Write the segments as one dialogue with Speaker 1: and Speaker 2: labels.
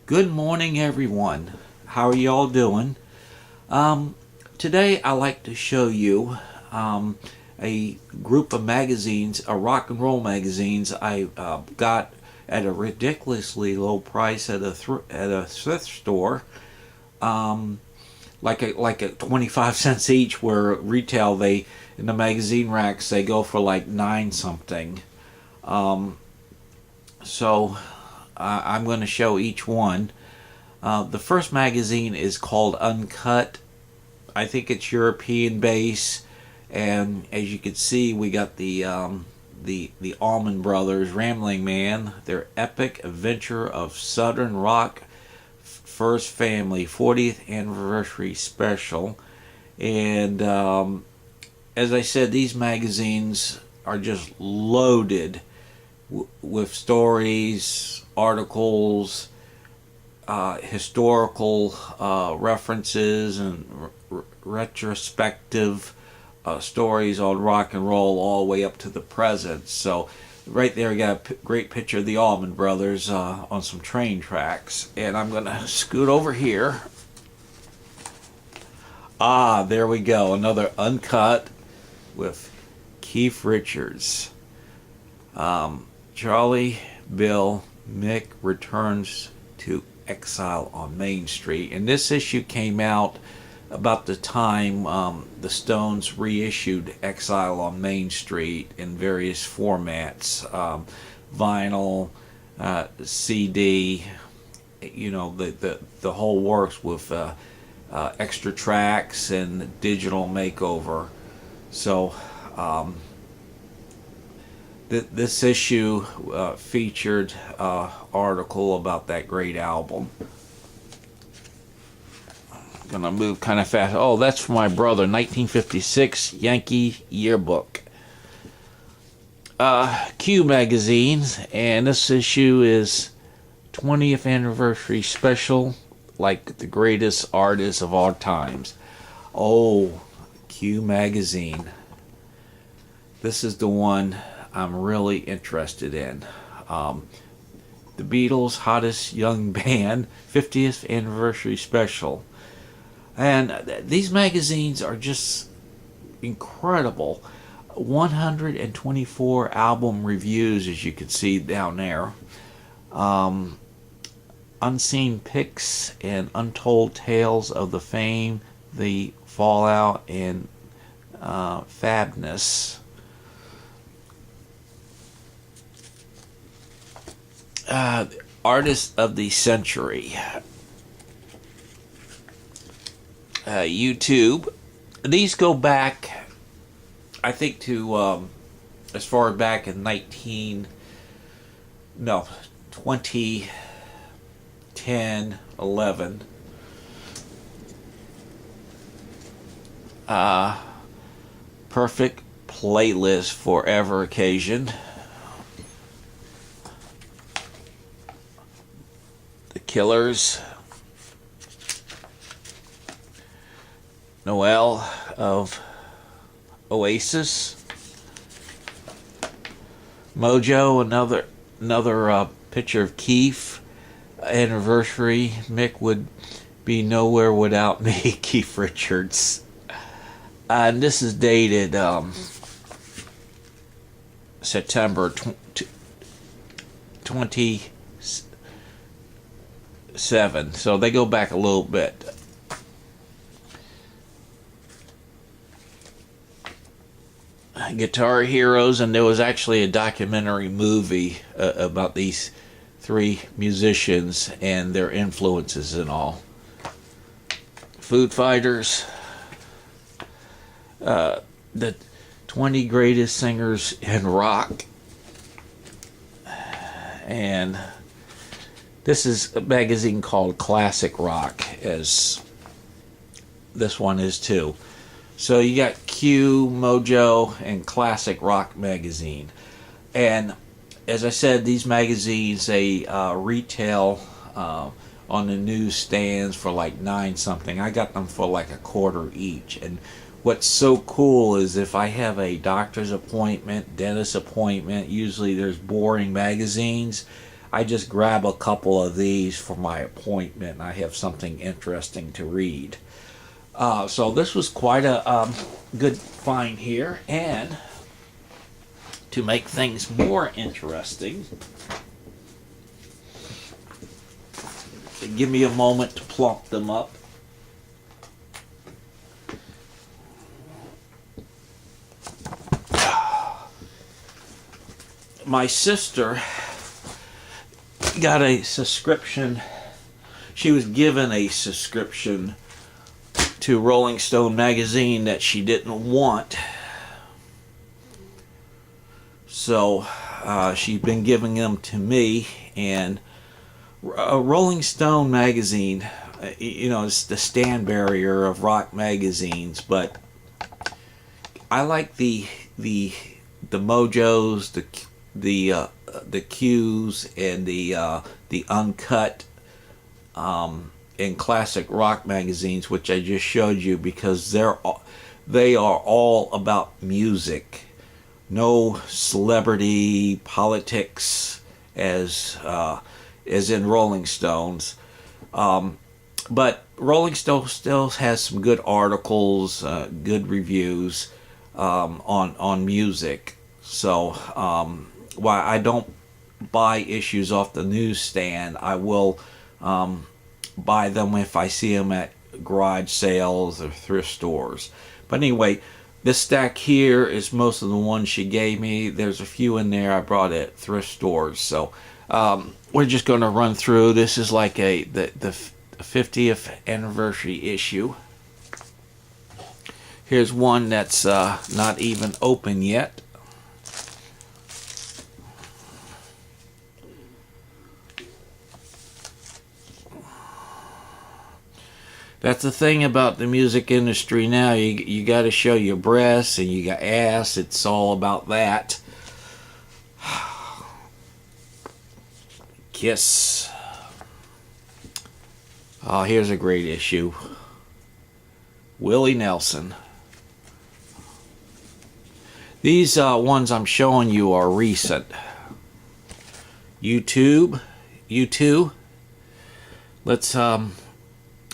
Speaker 1: Good morning, everyone. How are you all doing? Today, I like to show you a group of magazines, rock and roll magazines I got at a ridiculously low price at a thrift store, like at 25 cents each. Where retail, they in the magazine racks they go for like 9 something. So I'm going to show each one. The first magazine is called Uncut. I think it's European base, and as you can see, we got the Allman Brothers, Rambling Man, their epic adventure of Southern rock first family 40th anniversary special. And as I said, these magazines are just loaded with stories, articles, historical references, and retrospective stories on rock and roll all the way up to the present. So right there, we got a great picture of the Allman Brothers on some train tracks. And I'm going to scoot over here. There we go. Another Uncut with Keith Richards. Charlie, Bill, Mick returns to exile on Main Street. And this issue came out about the time the Stones reissued Exile on Main Street in various formats, vinyl, CD, the whole works with extra tracks and digital makeover. So this issue featured an article about that great album. I'm gonna move kind of fast. Oh, that's for my brother. 1956 Yankee Yearbook. Q magazines, and this issue is 20th anniversary special, like the greatest artists of all times. Oh, Q magazine. This is the one I'm really interested in. The Beatles' hottest young band 50th anniversary special. And these magazines are just incredible. 124 album reviews, as you can see down there. Unseen pics and untold tales of the fame, the fallout, and fabness. Artist of the Century. YouTube. These go back, I think, to as far back in 2010, 11. Perfect playlist for ever occasion. The Killers. Noel of Oasis. Mojo, another picture of Keith. Anniversary. Mick would be nowhere without me. Keith Richards. And this is dated September 27. So they go back a little bit. Guitar Heroes, and there was actually a documentary movie about these 3 musicians and their influences and all. Food Fighters, the 20 greatest singers in rock, and this is a magazine called Classic Rock, as this one is too. So you got Q, Mojo, and Classic Rock magazine. And as I said, these magazines, they retail on the newsstands for like 9 something. I got them for like a quarter each. And what's so cool is if I have a doctor's appointment, dentist appointment, usually there's boring magazines. I just grab a couple of these for my appointment, and I have something interesting to read. So this was quite a good find here, and to make things more interesting, give me a moment to plump them up. My sister got a subscription. She was given a subscription to Rollingstone Magazine that she didn't want. So she's been giving them to me. And Rolling Stone Magazine, it's the stand barrier of rock magazines, but I like the Mojos, the Qs, and the uncut and classic rock magazines, which I just showed you, because they are all about music, no celebrity politics as in Rolling Stones. But Rolling Stone still has some good articles, good reviews on music. So while I don't buy issues off the newsstand, I will buy them if I see them at garage sales or thrift stores. But anyway, this stack here is most of the ones she gave me. There's a few in there I brought at thrift stores. So we're just going to run through. This is like the 50th anniversary issue. Here's one that's not even open yet. That's the thing about the music industry now. You got to show your breasts and you got ass. It's all about that. Kiss. Oh, here's a great issue. Willie Nelson. These ones I'm showing you are recent. U2. Let's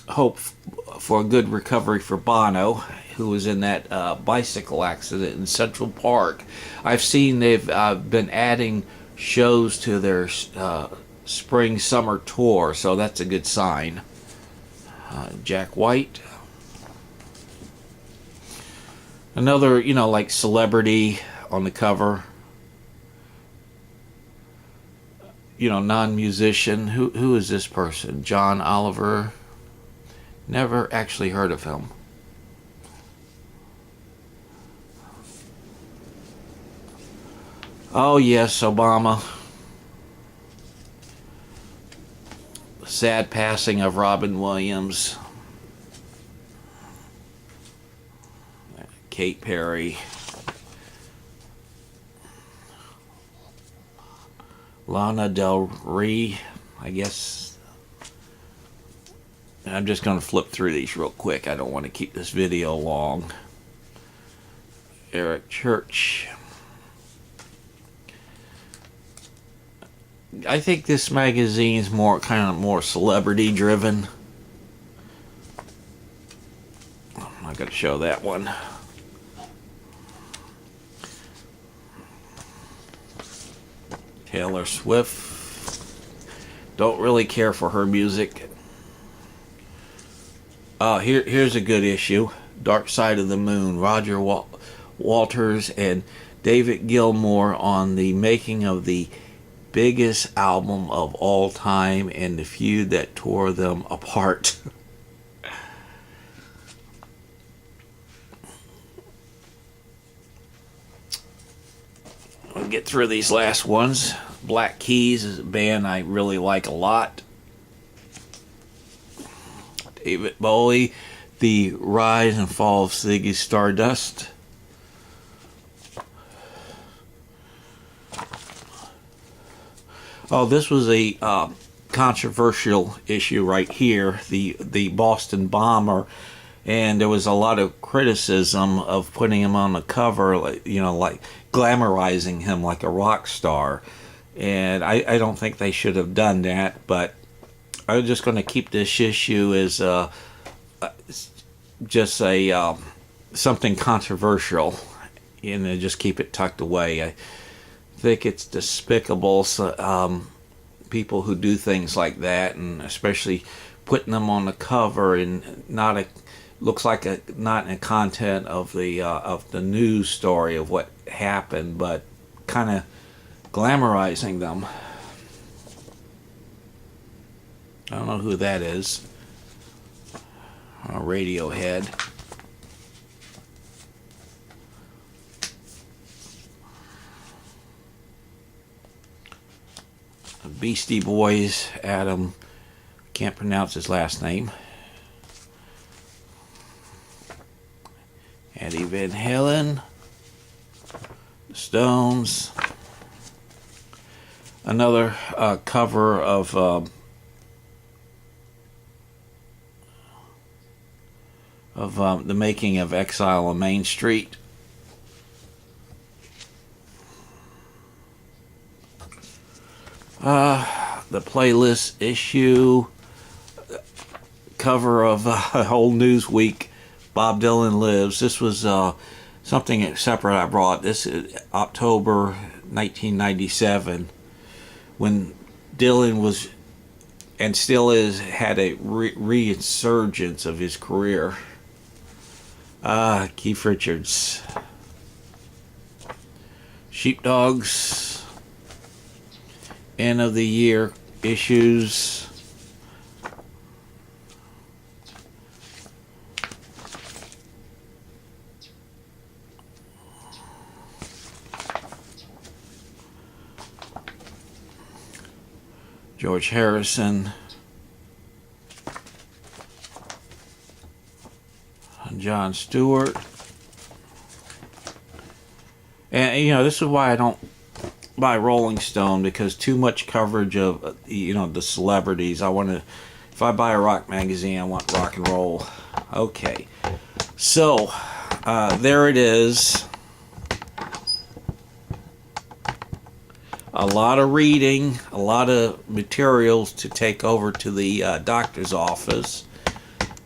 Speaker 1: hope for a good recovery for Bono, who was in that bicycle accident in Central Park. I've seen they've been adding shows to their spring summer tour, so that's a good sign. Jack White. Another, like celebrity on the cover. Non-musician. Who is this person? John Oliver. Never actually heard of him. Oh yes, Obama. Sad passing of Robin Williams. Kate Perry. Lana Del Rey, I guess. I'm just going to flip through these real quick. I don't want to keep this video long. Eric Church. I think this magazine's more celebrity driven. I'm not going to show that one. Taylor Swift. Don't really care for her music. Here's a good issue. Dark Side of the Moon. Roger Waters and David Gilmour on the making of the biggest album of all time and the feud that tore them apart. I'll get through these last ones. Black Keys is a band I really like a lot. David Bowie, The Rise and Fall of Ziggy Stardust. Oh, this was a controversial issue right here. The Boston bomber, and there was a lot of criticism of putting him on the cover, like glamorizing him like a rock star. and I don't think they should have done that. But I'm just going to keep this issue as just a something controversial, and just keep it tucked away. I think it's despicable. So, people who do things like that, and especially putting them on the cover and not a looks like a not in the content of the news story of what happened, but kind of glamorizing them. I don't know who that is. Radiohead. Beastie Boys, Adam, can't pronounce his last name. Eddie Van Halen, Stones. Another cover of the making of Exile on Main Street. The playlist issue cover of whole Newsweek, Bob Dylan Lives. This was something separate I brought. This is October 1997, when Dylan was, and still is, had a resurgence of his career. Keith Richards. Sheepdogs. End of the year issues. George Harrison. John Stewart. And this is why I don't buy Rolling Stone, because too much coverage of the celebrities. If I buy a rock magazine, I want rock and roll. Okay, so there it is. A lot of reading, a lot of materials to take over to the doctor's office.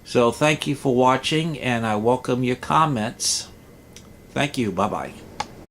Speaker 1: So thank you for watching, and I welcome your comments. Thank you. Bye-bye.